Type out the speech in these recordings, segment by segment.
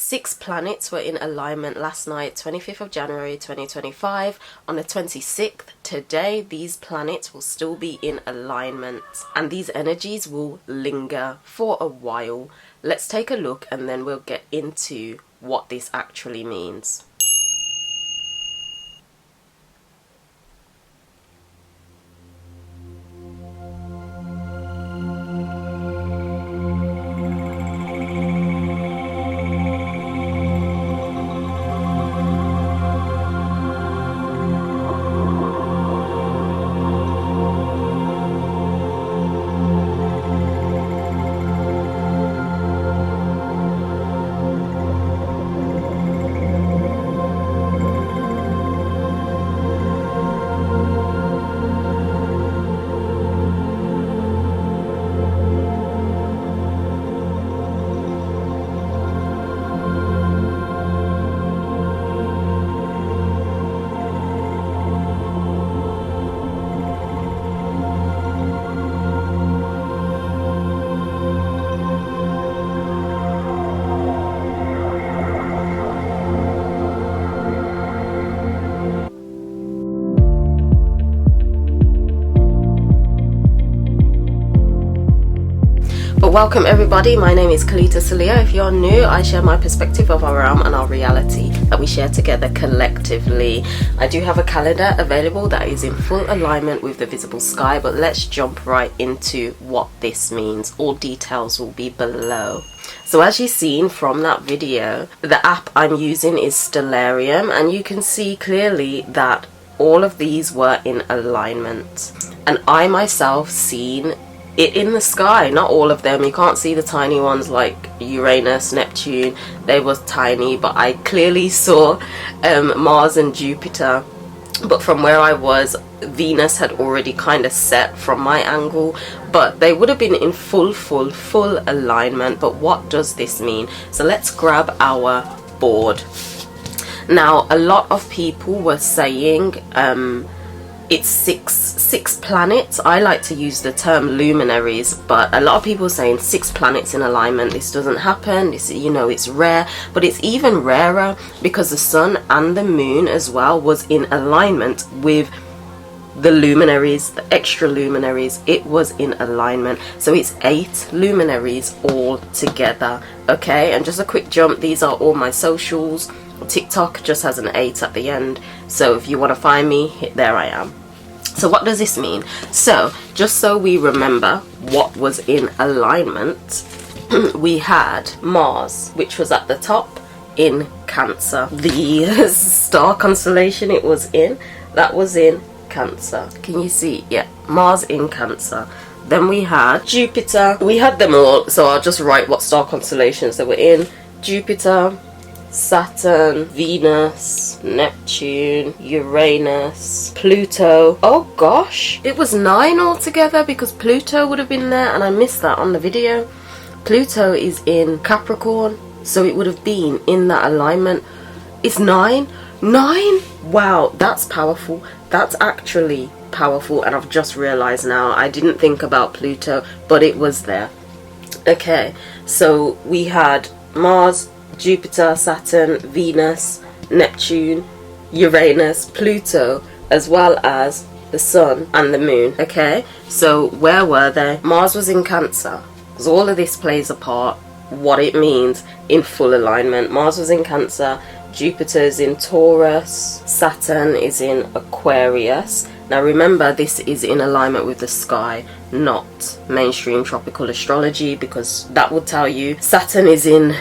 6 planets were in alignment last night, 25th of January 2025. On the 26th, today, these planets will still be in alignment and these energies will linger for a while. Let's take a look and then we'll get into what this actually means. But welcome everybody, my name is Kelita Sahliah. If you're new, I share my perspective of our realm and our reality that we share together collectively. I do have a calendar available that is in full alignment with the visible sky, but let's jump right into what this means. All details will be below. So as you've seen from that video, the app I'm using is Stellarium, and you can see clearly that all of these were in alignment. And I myself seen it in the sky, not all of them. You can't see the tiny ones like Uranus, Neptune, they were tiny, but I clearly saw Mars and Jupiter. But from where I was, Venus had already kind of set from my angle, but they would have been in full alignment. But what does this mean? So let's grab our board. Now, a lot of people were saying it's six planets. I like to use the term luminaries, but a lot of people are saying 6 planets in alignment. This doesn't happen. This, you know, it's rare, but it's even rarer because the sun and the moon as well was in alignment with the luminaries, the extra luminaries. It was in alignment, so it's 8 luminaries all together. Okay, and just a quick jump, these are all my socials. TikTok just has an 8 at the end, so if you want to find me, there I am. So what does this mean? So just so we remember what was in alignment, we had Mars, which was at the top in Cancer. The star constellation it was in, that was in Cancer. Can you see? Yeah, Mars in Cancer. Then we had Jupiter. We had them all, so I'll just write what star constellations they were in. Jupiter, Saturn, Venus, Neptune, Uranus, Pluto. Oh gosh, it was 9 altogether because Pluto would have been there and I missed that on the video. Pluto is in Capricorn, so it would have been in that alignment. It's 9. Wow, that's powerful. That's actually powerful, and I've just realized now I didn't think about Pluto, but it was there. Okay, so we had Mars, Jupiter, Saturn, Venus, Neptune, Uranus, Pluto, as well as the sun and the moon. Okay, so where were they? Mars was in Cancer, because all of this plays a part, what it means in full alignment. Mars was in Cancer, Jupiter's in Taurus, Saturn is in Aquarius. Now remember, this is in alignment with the sky, not mainstream tropical astrology, because that would tell you Saturn is in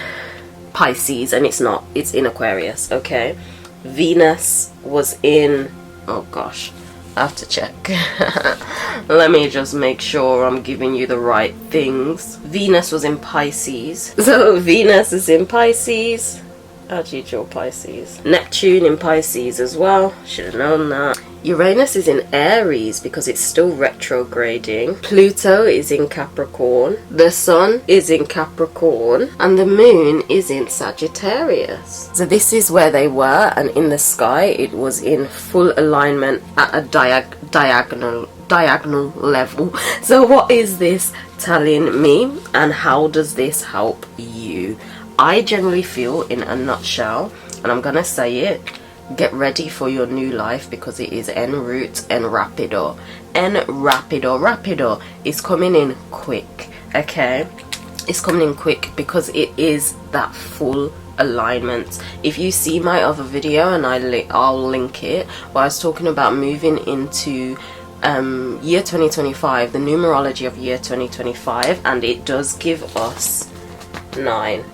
Pisces, and it's not, it's in Aquarius. Okay, Venus was in, oh gosh, I have to check. Let me just make sure I'm giving you the right things. Venus was in Pisces, so Venus is in Pisces. How do you draw Pisces? Neptune in Pisces as well, should have known that. Uranus is in Aries because it's still retrograding. Pluto is in Capricorn. The sun is in Capricorn. And the moon is in Sagittarius. So this is where they were, and in the sky it was in full alignment at a diagonal level. So what is this telling me, and how does this help you? I generally feel, in a nutshell, and I'm gonna say it, get ready for your new life, because it is en route, en rapido. En rapido. Rapido is coming in quick, okay? It's coming in quick because it is that full alignment. If you see my other video, and I'll link it, where I was talking about moving into year 2025, the numerology of year 2025, and it does give us 9.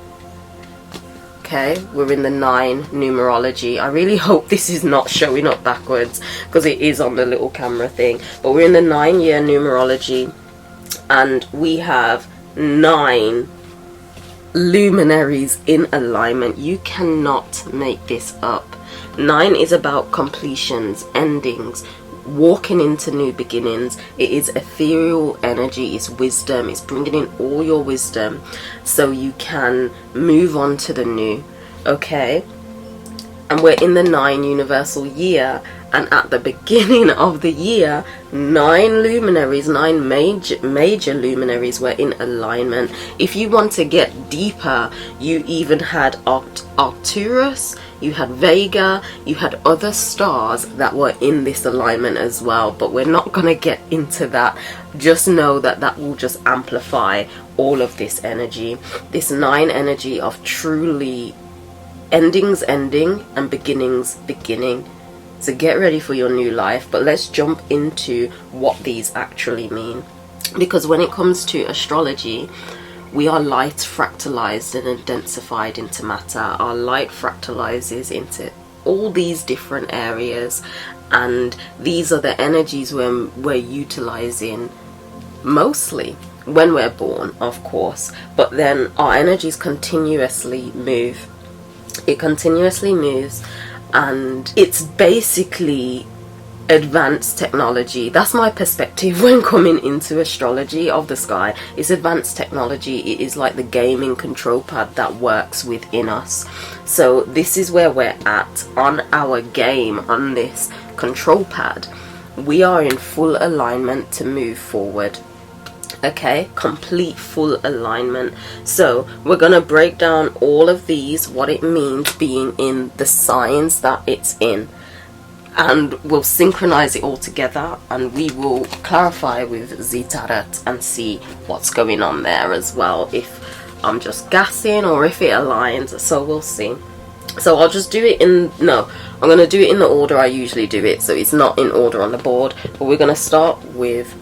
Okay, we're in the 9 numerology. I really hope this is not showing up backwards, because it is on the little camera thing, but we're in the 9-year numerology, and we have 9 luminaries in alignment. You cannot make this up. 9 is about completions, endings, walking into new beginnings. It is ethereal energy, it's wisdom, it's bringing in all your wisdom so you can move on to the new, okay? And we're in the 9 universal year, and at the beginning of the year, 9 luminaries, 9 major luminaries were in alignment. If you want to get deeper, you even had Arcturus, you had Vega, you had other stars that were in this alignment as well, but we're not going to get into that. Just know that that will just amplify all of this energy, this 9 energy of truly endings ending and beginnings beginning. So get ready for your new life, but let's jump into what these actually mean. Because when it comes to astrology, we are light fractalized and densified into matter. Our light fractalizes into all these different areas, and these are the energies we're utilizing mostly when we're born, of course, but then our energies continuously move. It continuously moves, and it's basically advanced technology. That's my perspective when coming into astrology of the sky. It's advanced technology. It is like the gaming control pad that works within us. So this is where we're at on our game, on this control pad. We are in full alignment to move forward. Okay, complete full alignment. So we're gonna break down all of these, what it means being in the signs that it's in, and we'll synchronize it all together, and we will clarify with Zitarat and see what's going on there as well, if I'm just guessing or if it aligns. So we'll see. So I'll just do it in, no, I'm going to do it in the order I usually do it, so it's not in order on the board, but we're going to start with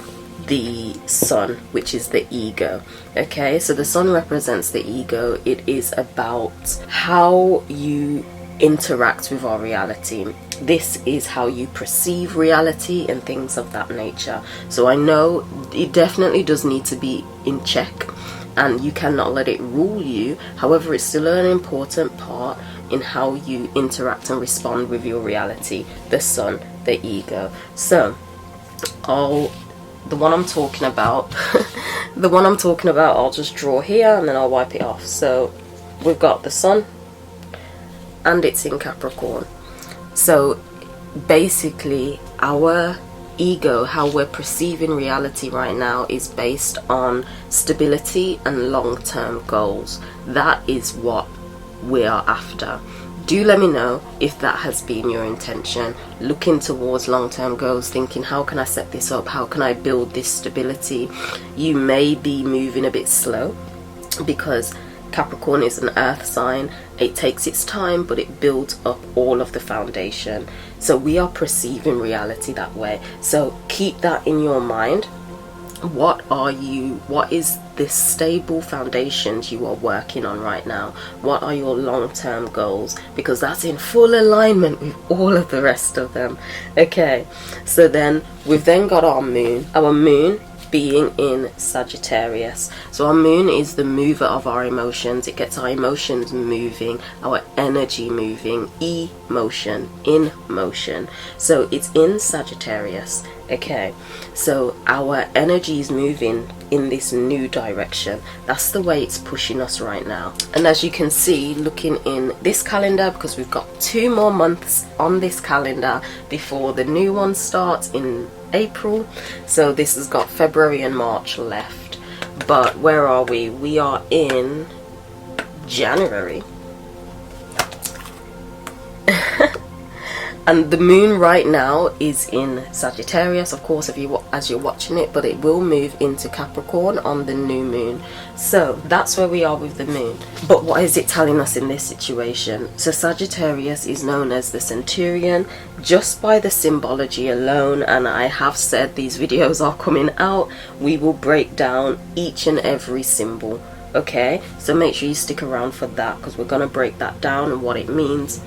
the sun, which is the ego. Okay, so the sun represents the ego. It is about how you interact with our reality. This is how you perceive reality and things of that nature. So I know it definitely does need to be in check, and you cannot let it rule you. However, it's still an important part in how you interact and respond with your reality, the sun, the ego. So the one I'm talking about the one I'm talking about, I'll just draw here and then I'll wipe it off. So we've got the sun, and it's in Capricorn. So basically our ego, how we're perceiving reality right now, is based on stability and long-term goals. That is what we are after. Do let me know if that has been your intention, looking towards long-term goals, thinking, how can I set this up, how can I build this stability? You may be moving a bit slow, because Capricorn is an earth sign. It takes its time, but it builds up all of the foundation. So we are perceiving reality that way. So keep that in your mind. What is the stable foundations you are working on right now? What are your long-term goals? Because that's in full alignment with all of the rest of them. Okay, so then we've then got our moon being in Sagittarius. So our moon is the mover of our emotions. It gets our emotions moving, our energy moving, emotion, in motion. So it's in Sagittarius. Okay, so our energy is moving in this new direction. That's the way it's pushing us right now. And as you can see, looking in this calendar, because we've got 2 more months on this calendar before the new one starts in April. So this has got February and March left. But where are we? We are in January. And the moon right now is in Sagittarius, of course, as you're watching it, but it will move into Capricorn on the new moon. So that's where we are with the moon. But what is it telling us in this situation? So Sagittarius is known as the centurion just by the symbology alone, and I have said these videos are coming out. We will break down each and every symbol, okay? So make sure you stick around for that, because we're going to break that down and what it means.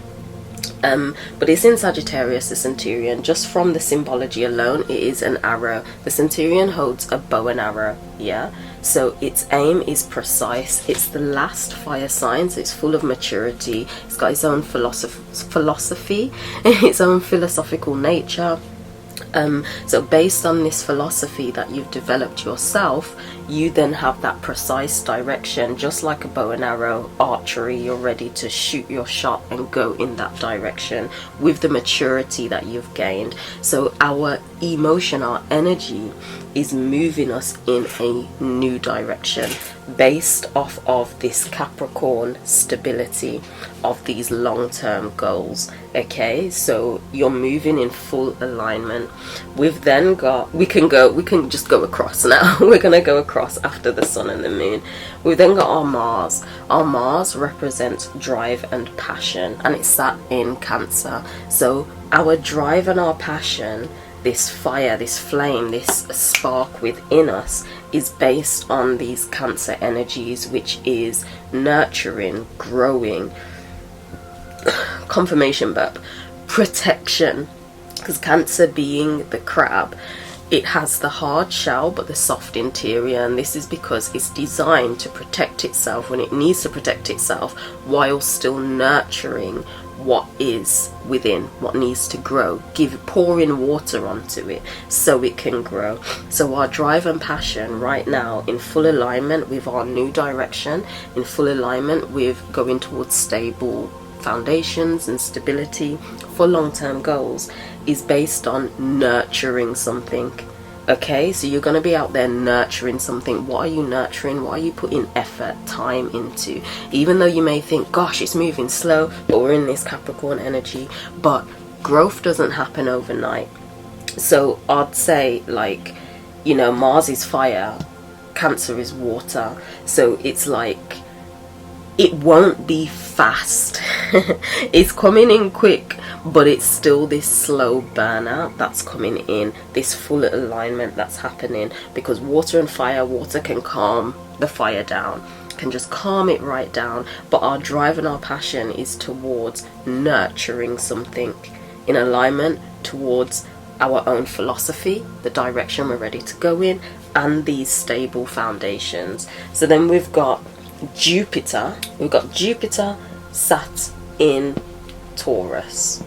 But it's in Sagittarius, the centurion. Just from the symbology alone, it is an arrow. The centurion holds a bow and arrow, yeah? So its aim is precise. It's the last fire sign, so it's full of maturity. It's got its own philosophy, its own philosophical nature. So based on this philosophy that you've developed yourself, you then have that precise direction, just like a bow and arrow, archery. You're ready to shoot your shot and go in that direction with the maturity that you've gained. So our emotion, our energy is moving us in a new direction based off of this Capricorn stability of these long-term goals. Okay, so you're moving in full alignment. We've then got, we can just go across now. We're gonna go across after the sun and the moon. We've then got our Mars. Our Mars represents drive and passion, and it's sat in Cancer. So our drive and our passion, this fire, this flame, this spark within us, is based on these Cancer energies, which is nurturing, growing, confirmation burp, protection. Because Cancer, being the crab, it has the hard shell but the soft interior, and this is because it's designed to protect itself when it needs to protect itself, while still nurturing what is within, what needs to grow, pouring water onto it so it can grow. So our drive and passion right now, in full alignment with our new direction, in full alignment with going towards stable foundations and stability for long-term goals, is based on nurturing something. Okay, so you're going to be out there nurturing something. What are you nurturing? What are you putting effort, time into? Even though you may think, gosh, it's moving slow, but we're in this Capricorn energy. But growth doesn't happen overnight. So I'd say, like, you know, Mars is fire, Cancer is water. So it's like, it won't be fast. It's coming in quick, but it's still this slow burnout that's coming in, this full alignment that's happening, because water and fire, water can calm the fire down, can just calm it right down, but our drive and our passion is towards nurturing something in alignment towards our own philosophy, the direction we're ready to go in, and these stable foundations. So then we've got Jupiter. We've got Jupiter sat in Taurus.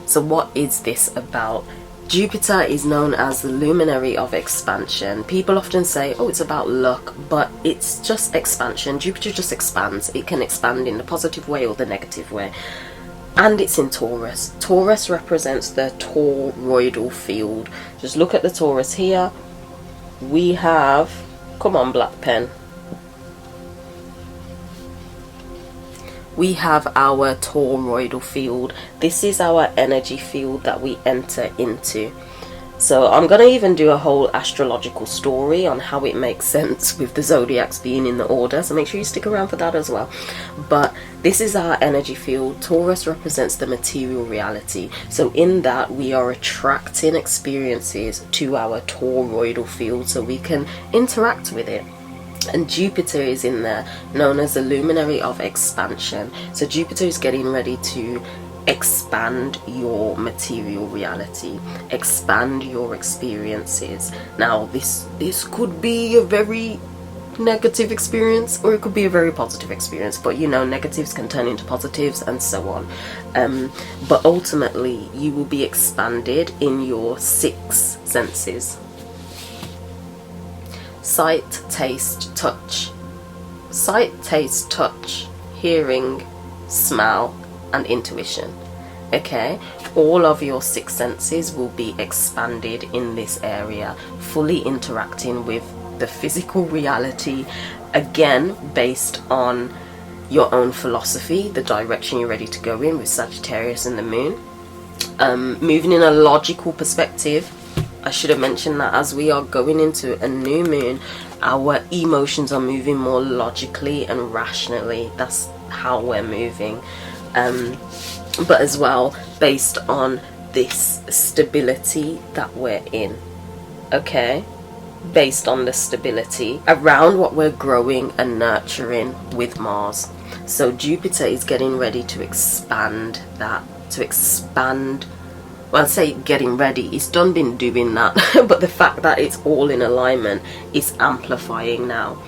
So what is this about? Jupiter is known as the luminary of expansion. People often say, oh, it's about luck, but it's just expansion. Jupiter just expands. It can expand in the positive way or the negative way. And it's in Taurus. Taurus represents the toroidal field. Just look at the Taurus here. We have, come on, black pen. We have our toroidal field. This is our energy field that we enter into. So I'm going to even do a whole astrological story on how it makes sense with the zodiacs being in the order, so make sure you stick around for that as well. But this is our energy field. Taurus represents the material reality. So in that, we are attracting experiences to our toroidal field so we can interact with it. And Jupiter is in there, known as the luminary of expansion. So Jupiter is getting ready to expand your material reality, expand your experiences. Now this could be a very negative experience, or it could be a very positive experience, but you know, negatives can turn into positives and so on. But ultimately you will be expanded in your 6 senses: sight, taste, touch. Sight, taste, touch, hearing, smell, and intuition. Okay, all of your 6 senses will be expanded in this area, fully interacting with the physical reality again, based on your own philosophy, the direction you're ready to go in, with Sagittarius and the moon. Moving in a logical perspective, I should have mentioned that as we are going into a new moon, our emotions are moving more logically and rationally. That's how we're moving. But as well, based on this stability that we're in. Okay? Based on the stability around what we're growing and nurturing with Mars. So Jupiter is getting ready to expand that, well, I say getting ready, it's done been doing that, but the fact that it's all in alignment is amplifying now.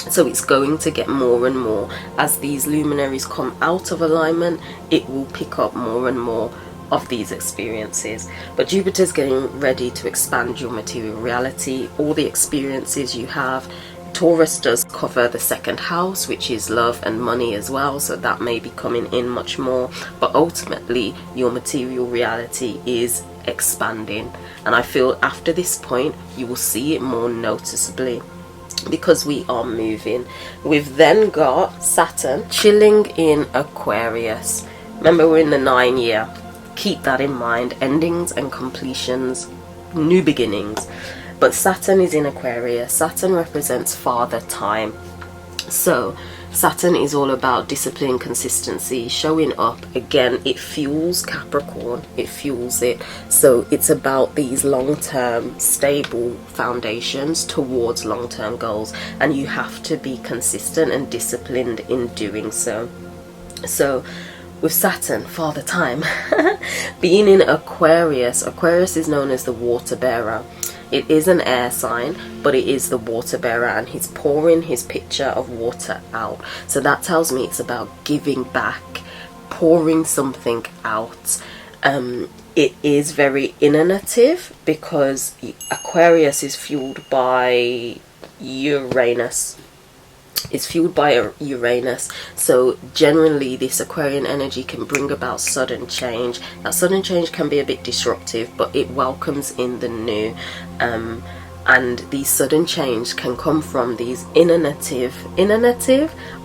So it's going to get more and more as these luminaries come out of alignment. It will pick up more and more of these experiences. But Jupiter's getting ready to expand your material reality, all the experiences you have. Taurus does cover the second house, which is love and money as well, so that may be coming in much more. But ultimately, your material reality is expanding, and I feel after this point you will see it more noticeably, because we are moving. We've then got Saturn chilling in Aquarius. Remember, we're in the 9 year. Keep that in mind. Endings and completions, new beginnings. But Saturn is in Aquarius. Saturn represents father time. So Saturn is all about discipline, consistency, showing up. Again, it fuels Capricorn. It fuels it. So it's about these long-term, stable foundations towards long-term goals. And you have to be consistent and disciplined in doing so. So with Saturn, father time, being in Aquarius, Aquarius is known as the water bearer. It is an air sign, but it is the water bearer, and he's pouring his pitcher of water out. So that tells me it's about giving back, pouring something out. It is very innovative because Aquarius is fueled by Uranus. It's fueled by Uranus, so generally this Aquarian energy can bring about sudden change. That sudden change can be a bit disruptive, but it welcomes in the new, and these sudden change can come from these innovative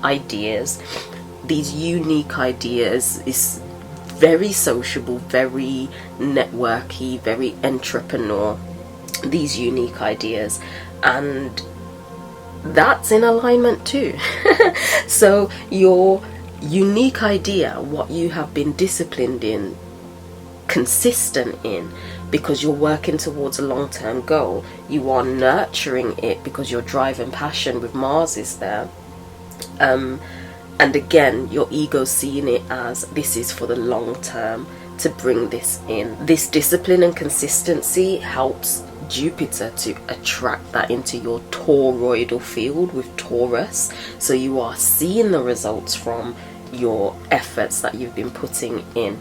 ideas, these unique ideas. It's very sociable, very networky, very entrepreneur, these unique ideas, and that's in alignment too. So your unique idea, what you have been disciplined in, consistent in, because you're working towards a long-term goal, you are nurturing it because your drive and passion with Mars is there, and again your ego's seeing it as this is for the long term, to bring this in. This discipline and consistency helps Jupiter to attract that into your toroidal field with Taurus, so you are seeing the results from your efforts that you've been putting in.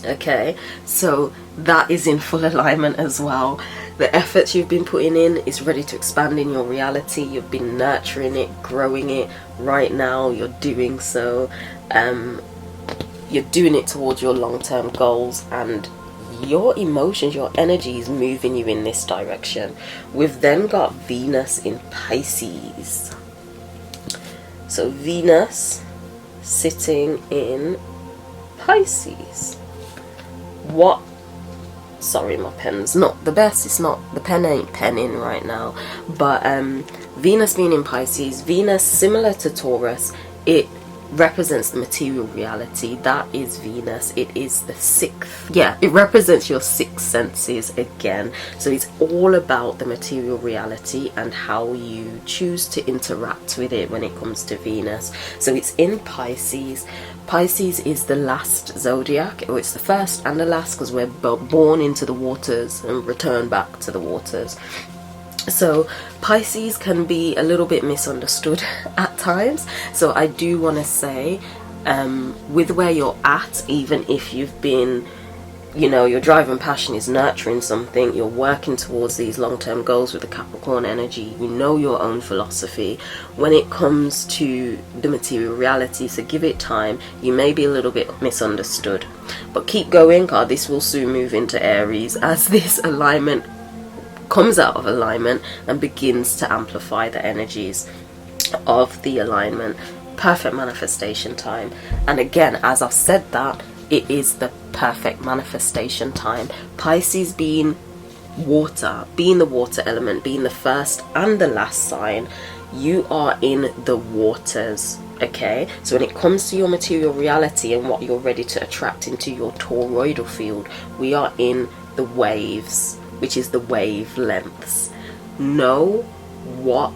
Okay, so that is in full alignment as well. The efforts you've been putting in is ready to expand in your reality. You've been nurturing it, growing it. Right now you're doing so. You're doing it towards your long-term goals, and your emotions, your energy is moving you in this direction. We've then got Venus in Pisces. So Venus sitting in Pisces. Sorry, my pen's not the best. It's not, the pen ain't penning right now. But Venus being in Pisces, Venus, similar to Taurus, it represents the material reality. That is Venus. It is the sixth, it represents your sixth senses again. So it's all about the material reality and how you choose to interact with it when it comes to Venus. So it's in Pisces. Pisces is the last zodiac, or it's the first and the last, because we're born into the waters and return back to the waters. So Pisces can be a little bit misunderstood at times. So I do want to say, with where you're at, even if you've been, your drive and passion is nurturing something, you're working towards these long-term goals with the Capricorn energy, you know your own philosophy when it comes to the material reality. So give it time. You may be a little bit misunderstood, but keep going, because this will soon move into Aries as this alignment comes out of alignment and begins to amplify the energies. of the alignment. Perfect manifestation time. And again, as I've said that, it is the perfect manifestation time. Pisces being water, being the water element, being the first and the last sign, you are in the waters. Okay, so when it comes to your material reality and what you're ready to attract into your toroidal field, we are in the waves, which is the wavelengths. Know what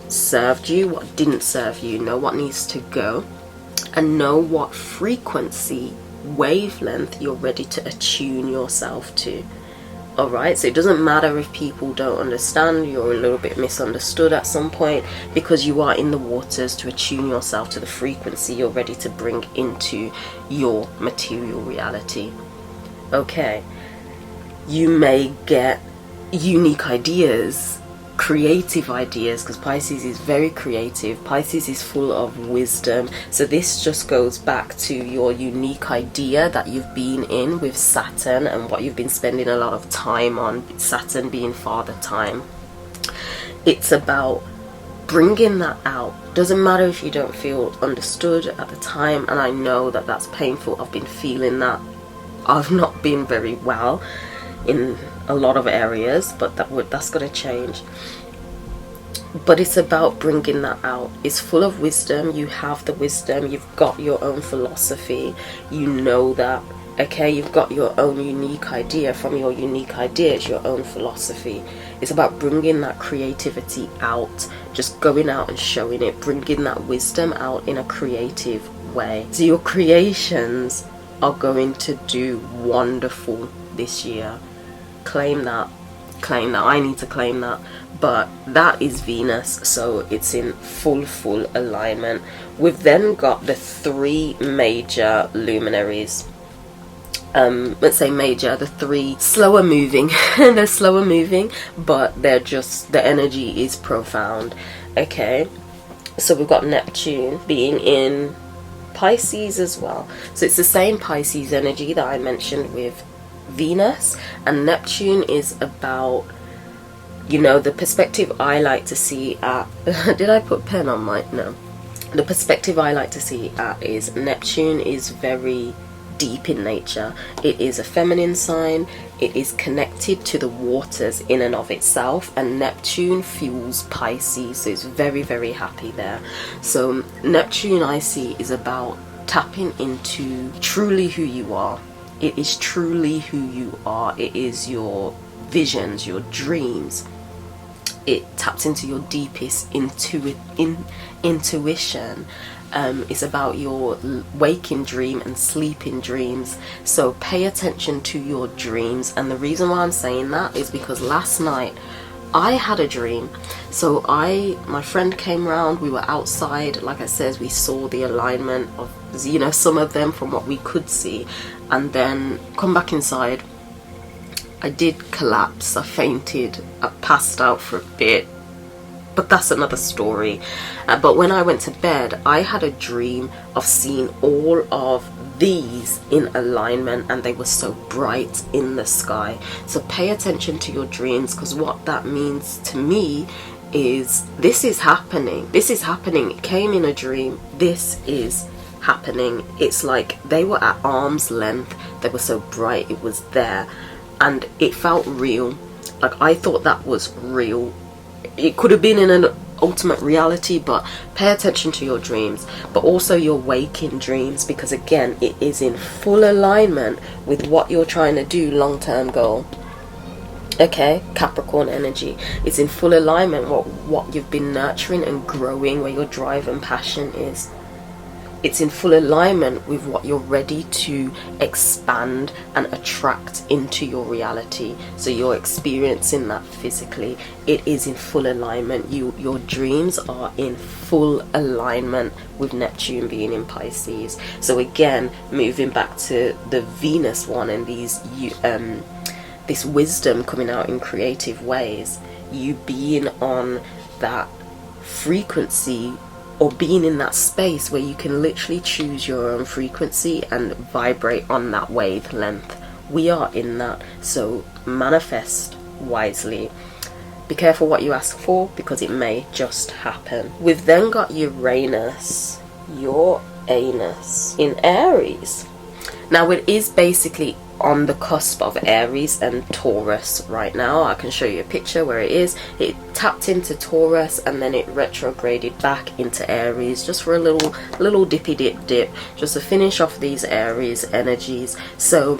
served you, what didn't serve you, know what needs to go, and know what frequency, wavelength you're ready to attune yourself to. Alright, so it doesn't matter if people don't understand, you're a little bit misunderstood at some point, because you are in the waters to attune yourself to the frequency you're ready to bring into your material reality. Okay, you may get unique ideas, creative ideas, because Pisces is very creative. Pisces is full of wisdom. So this just goes back to your unique idea that you've been in with Saturn and what you've been spending a lot of time on, Saturn being father time. It's about bringing that out. Doesn't matter if you don't feel understood at the time, and I know that that's painful. I've been feeling that. I've not been very well in a lot of areas, but that's going to change. But it's about bringing that out. It's full of wisdom. You have the wisdom. You've got your own philosophy. You know that. Okay, you've got your own unique idea. From your unique idea, it's your own philosophy. It's about bringing that creativity out, just going out and showing it, bringing that wisdom out in a creative way. So your creations are going to do wonderful this year. Claim that. I need to claim that. But that is Venus, so it's in full alignment. We've then got the three major luminaries. Let's say major, the three slower moving. They're slower moving, but they're just, the energy is profound. Okay, so we've got Neptune being in Pisces as well. So it's the same Pisces energy that I mentioned with Venus, and Neptune is about, you know, the perspective I like to see at did I put pen on my, no, the perspective I like to see at is Neptune is very deep in nature. It is a feminine sign. It is connected to the waters in and of itself, and Neptune fuels Pisces, so it's very happy there. So Neptune, I see, is about tapping into truly who you are. It is truly who you are. It is your visions, your dreams. It taps into your deepest intuition. It's about your waking dream and sleeping dreams. So pay attention to your dreams. And the reason why I'm saying that is because last night I had a dream. So my friend came round, we were outside, like I said, we saw the alignment of, you know, some of them from what we could see, and then come back inside. I did collapse, I fainted, I passed out for a bit, but that's another story. But when I went to bed, I had a dream of seeing all of these in alignment, and they were so bright in the sky. So pay attention to your dreams, because what that means to me is this is happening. It came in a dream. This is happening. It's like they were at arm's length. They were so bright. It was there, and it felt real. Like I thought that was real. It could have been in an ultimate reality, but pay attention to your dreams, but also your waking dreams, because again, it is in full alignment with what you're trying to do, long-term goal. Okay, Capricorn energy. It's in full alignment with what you've been nurturing and growing, where your drive and passion is. It's in full alignment with what you're ready to expand and attract into your reality. So you're experiencing that physically. It is in full alignment. Your dreams are in full alignment with Neptune being in Pisces. So again, moving back to the Venus one and this wisdom coming out in creative ways, you being on that frequency, or being in that space where you can literally choose your own frequency and vibrate on that wavelength. We are in that, so manifest wisely. Be careful what you ask for, because it may just happen. We've then got Uranus, your anus, in Aries. Now it is basically on the cusp of Aries and Taurus right now. I can show you a picture where it is. It tapped into Taurus and then it retrograded back into Aries, just for a little dippy dip, just to finish off these Aries energies. So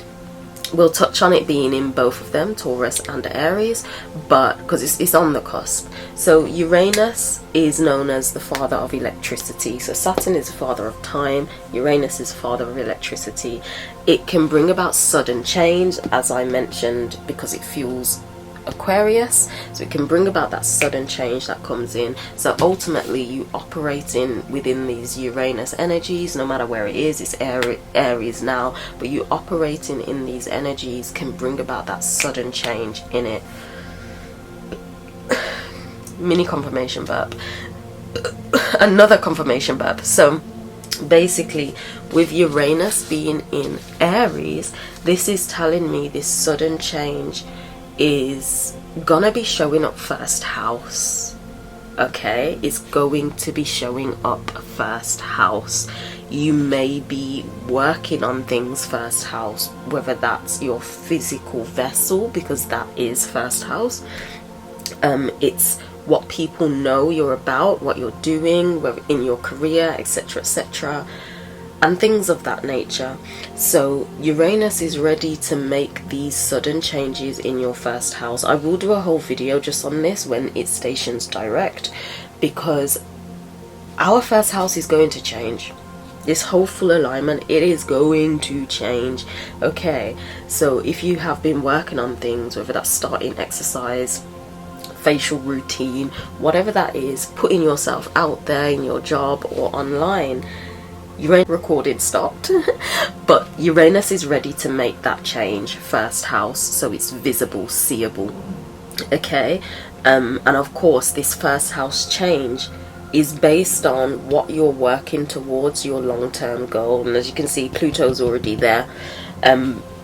we'll touch on it being in both of them, Taurus and Aries, but because it's on the cusp. So Uranus is known as the father of electricity. So Saturn is the father of time, Uranus is the father of electricity. It can bring about sudden change, as I mentioned, because it fuels Aquarius, so it can bring about that sudden change that comes in. So ultimately you operating within these Uranus energies, no matter where it is. It's Aries now, but you operating in these energies can bring about that sudden change in it. Mini confirmation burp. Another confirmation burp. So basically, with Uranus being in Aries, this is telling me this sudden change is gonna be showing up first house. Okay, it's going to be showing up first house. You may be working on things first house, whether that's your physical vessel, because that is first house. It's what people know you're about, what you're doing, whether in your career, etc., etc., and things of that nature. So Uranus is ready to make these sudden changes in your first house. I will do a whole video just on this when it stations direct, because our first house is going to change. This whole full alignment, it is going to change. Okay, so if you have been working on things, whether that's starting exercise, facial routine, whatever that is, putting yourself out there in your job or online, Uranus recording stopped but Uranus is ready to make that change first house, so it's visible, seeable. Okay, and of course this first house change is based on what you're working towards, your long-term goal. And as you can see, Pluto's already there.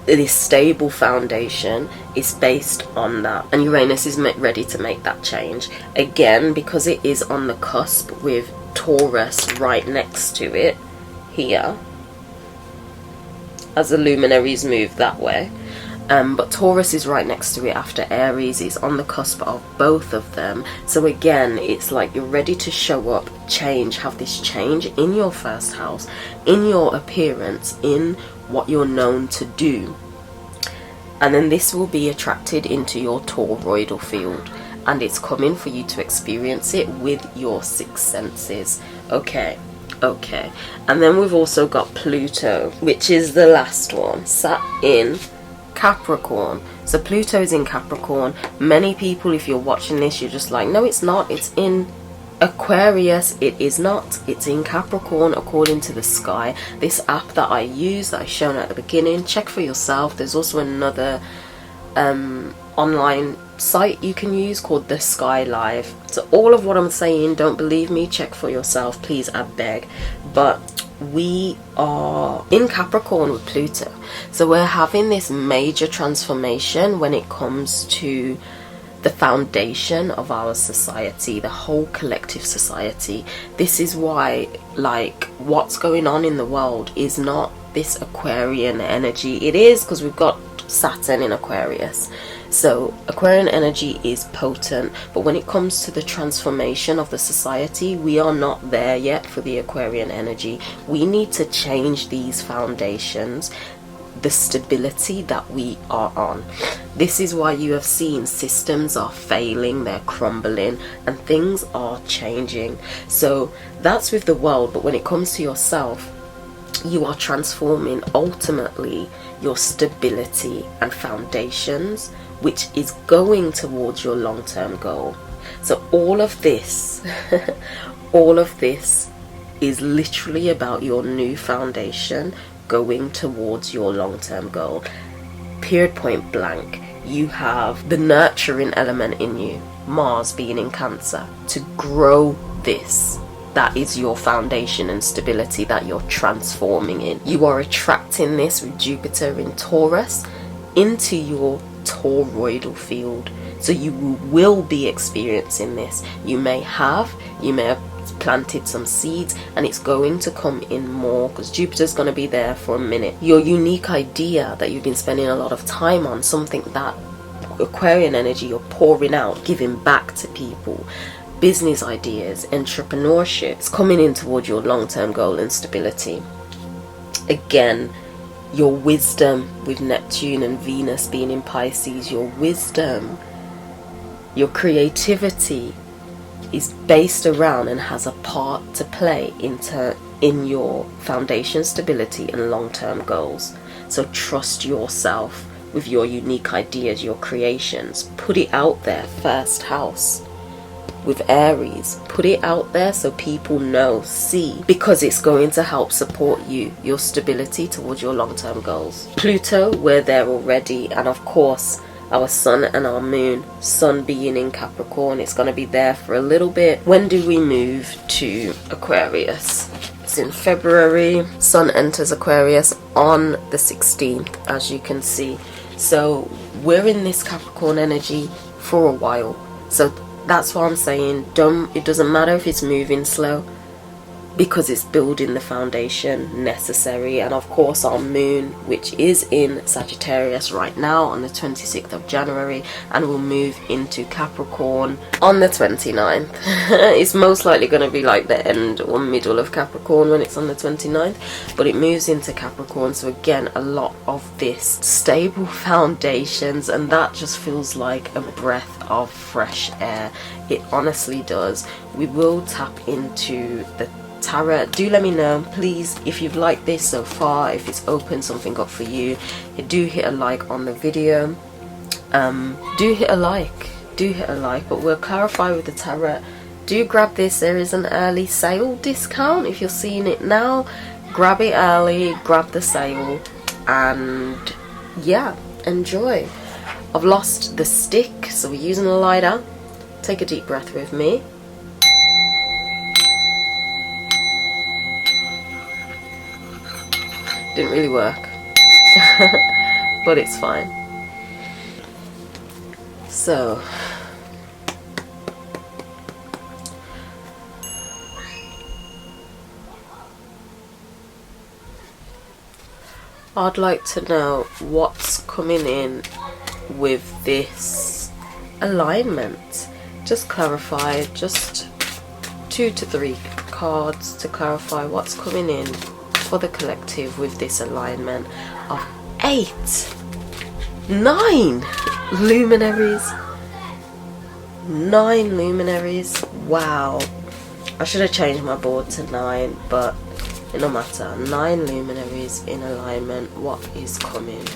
This stable foundation is based on that, and Uranus is ready to make that change again, because it is on the cusp with Taurus right next to it here as the luminaries move that way. But Taurus is right next to it after Aries. It's on the cusp of both of them. So again, it's like you're ready to show up, change, have this change in your first house, in your appearance, in what you're known to do. And then this will be attracted into your toroidal field, and it's coming for you to experience it with your six senses. Okay, and then we've also got Pluto, which is the last one, sat in Capricorn. So Pluto's in Capricorn. Many people, if you're watching this, you're just like, no, it's not, it's in Aquarius. It is not, it's in Capricorn according to the sky. This app that I use, that I shown at the beginning, check for yourself. There's also another online site you can use called the Sky Live. So all of what I'm saying, don't believe me, check for yourself, please, I beg. But we are in Capricorn with Pluto, so we're having this major transformation when it comes to the foundation of our society, the whole collective society. This is why, like, what's going on in the world is not this Aquarian energy. It is, because we've got Saturn in Aquarius. So Aquarian energy is potent, but when it comes to the transformation of the society, we are not there yet for the Aquarian energy. We need to change these foundations, the stability that we are on. This is why you have seen systems are failing, they're crumbling, and things are changing. So that's with the world, but when it comes to yourself, you are transforming ultimately your stability and foundations, which is going towards your long-term goal. So all of this all of this is literally about your new foundation going towards your long-term goal. Period, point blank. You have the nurturing element in you, Mars being in Cancer, to grow this. That is your foundation and stability that you're transforming in. You are attracting this with Jupiter in Taurus into your toroidal field. So you will be experiencing this. You may have planted some seeds, and it's going to come in more because Jupiter's going to be there for a minute. Your unique idea that you've been spending a lot of time on, something that Aquarian energy you're pouring out, giving back to people, business ideas, entrepreneurship, it's coming in toward your long-term goal and stability. Again, your wisdom with Neptune and Venus being in Pisces, your wisdom, your creativity is based around and has a part to play in your foundation stability and long-term goals. So trust yourself with your unique ideas, your creations. Put it out there. First house with Aries, put it out there so people know, see, because it's going to help support you, your stability towards your long-term goals. Pluto, we're there already, and of course our sun and our moon, sun being in Capricorn, it's going to be there for a little bit. When do we move to Aquarius? It's in February. Sun enters Aquarius on the 16th, as you can see. So we're in this Capricorn energy for a while. So that's what I'm saying. It doesn't matter if it's moving slow, because it's building the foundation necessary. And of course our moon, which is in Sagittarius right now on the 26th of January, and will move into Capricorn on the 29th. It's most likely going to be like the end or middle of Capricorn when it's on the 29th, but it moves into Capricorn. So again, a lot of this stable foundations, and that just feels like a breath of fresh air. It honestly does. We will tap into the tarot. Do let me know, please, if you've liked this so far, if it's opened something up for you. Do hit a like on the video. Do hit a like, but we'll clarify with the tarot. Do grab this. There is an early sale discount. If you're seeing it now, grab it early, grab the sale, and yeah, enjoy. I've lost the stick, so we're using a lighter. Take a deep breath with me. Didn't really work, but it's fine. So I'd like to know what's coming in with this alignment. Just clarify, just 2 to 3 cards to clarify what's coming in for the collective with this alignment of 9 luminaries. 9 luminaries. Wow, I should have changed my board to 9, but it no matter. 9 luminaries in alignment. What is coming?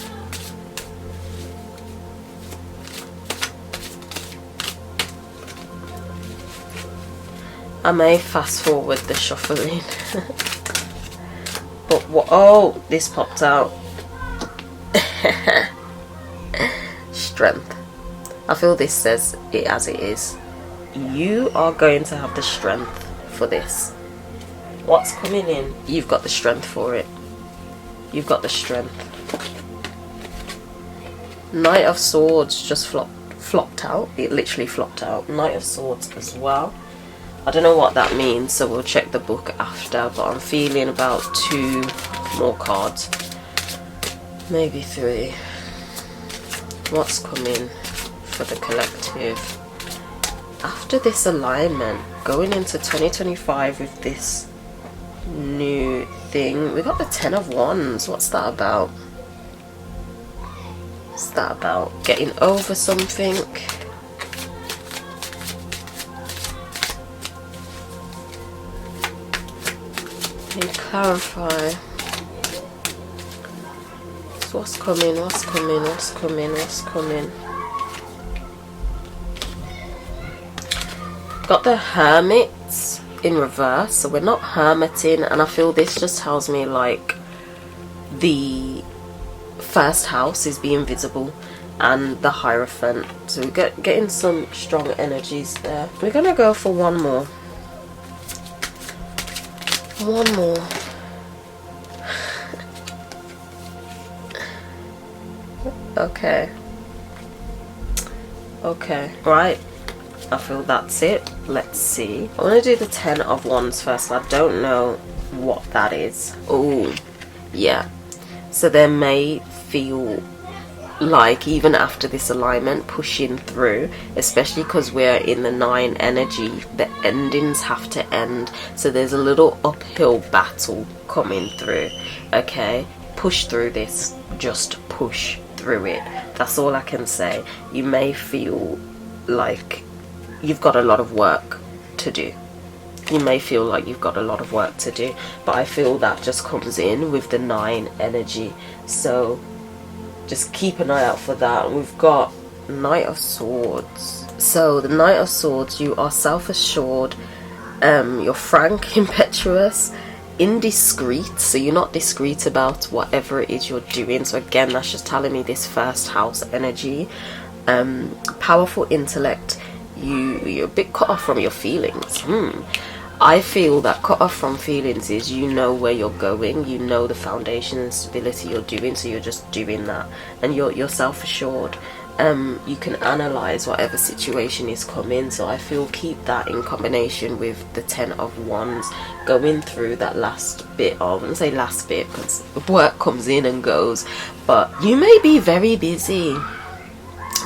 I may fast forward the shuffling. But what? Oh, this popped out. Strength. I feel this says it as it is. You are going to have the strength for this. What's coming in? You've got the strength for it. You've got the strength. Knight of Swords just flopped out. It literally flopped out. Knight of Swords as well. I don't know what that means, so we'll check the book after, but I'm feeling about 2 more cards, maybe 3. What's coming for the collective after this alignment, going into 2025 with this new thing? We got the 10 of Wands. What's that about? What's that about? Getting over something? Can you clarify? So what's coming? What's coming? What's coming? What's coming? Got the Hermits in reverse, so we're not hermiting, and I feel this just tells me like the first house is being visible and the Hierophant. So we're getting some strong energies there. We're gonna go for one more. One more. Okay. Okay, right. I feel that's it. Let's see. I want to do the 10 of Wands first. I don't know what that is. Oh, yeah. So there may feel like, even after this alignment, pushing through, especially because we're in the 9 energy, the endings have to end. So there's a little uphill battle coming through. Okay, push through this. Just push through it. That's all I can say. You may feel like you've got a lot of work to do. You may feel like you've got a lot of work to do, but I feel that just comes in with the 9 energy. So just keep an eye out for that. We've got Knight of Swords. So the Knight of Swords, you are self-assured, you're frank, impetuous, indiscreet. So you're not discreet about whatever it is you're doing. So again, that's just telling me this first house energy. Powerful intellect. You're a bit cut off from your feelings. I feel that cut off from feelings is, you know where you're going, you know the foundation and stability you're doing, so you're just doing that, and you're self-assured. You can analyze whatever situation is coming. So I feel keep that in combination with the 10 of Wands, going through that last bit of, I wouldn't say last bit because work comes in and goes, but you may be very busy,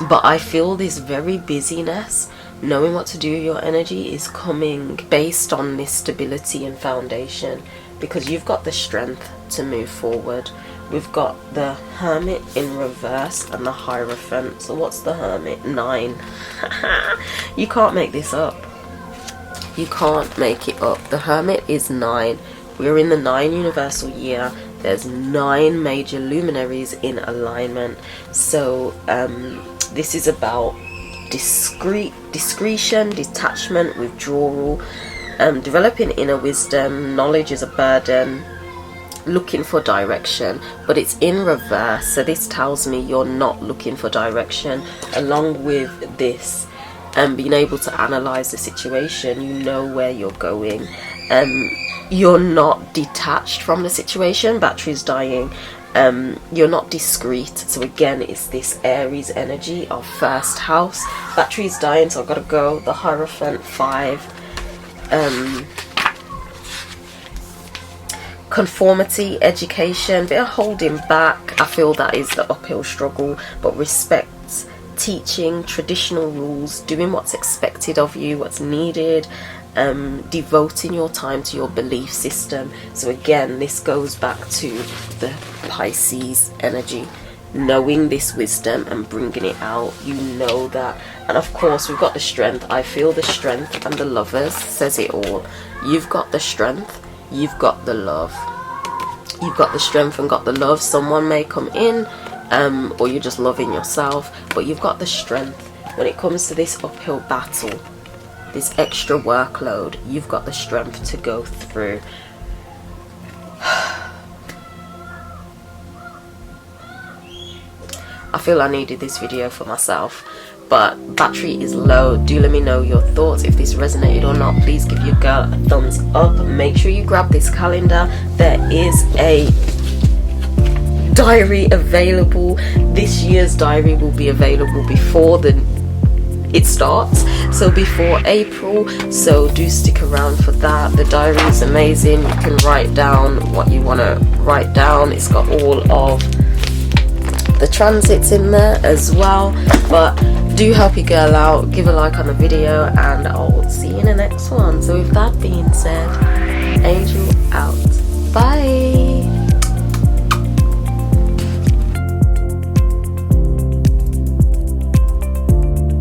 but I feel this very busyness, knowing what to do with your energy, is coming based on this stability and foundation, because you've got the strength to move forward. We've got the Hermit in reverse and the Hierophant. So what's the Hermit? 9. You can't make this up. You can't make it up. The Hermit is 9. We're in the 9 universal year. There's 9 major luminaries in alignment. So this is about discretion, detachment, withdrawal, developing inner wisdom. Knowledge is a burden, looking for direction, but it's in reverse. So this tells me you're not looking for direction. Along with this, being able to analyze the situation, you know where you're going. You're not detached from the situation. Battery's dying. You're not discreet. So again, it's this Aries energy of first house. Battery's dying, so I've got to go. The Hierophant 5. Conformity, education, bit of holding back. I feel that is the uphill struggle, but respect, teaching, traditional rules, doing what's expected of you, what's needed, devoting your time to your belief system. So again, this goes back to the Pisces energy, knowing this wisdom and bringing it out. You know that. And of course, we've got the strength. I feel the strength, and the Lovers says it all. You've got the strength, you've got the love. You've got the strength and got the love. Someone may come in, or you're just loving yourself, but you've got the strength. When it comes to this uphill battle, this extra workload, you've got the strength to go through. I feel I needed this video for myself, but battery is low. Do let me know your thoughts. If this resonated or not, please give your girl a thumbs up. Make sure you grab this calendar. There is a diary available. This year's diary will be available before it starts, so before April, so do stick around for that. The diary is amazing. You can write down what you want to write down. It's got all of the transits in there as well, but do help your girl out. Give a like on the video, and I'll see you in the next one. So with that being said, Angel out. Bye.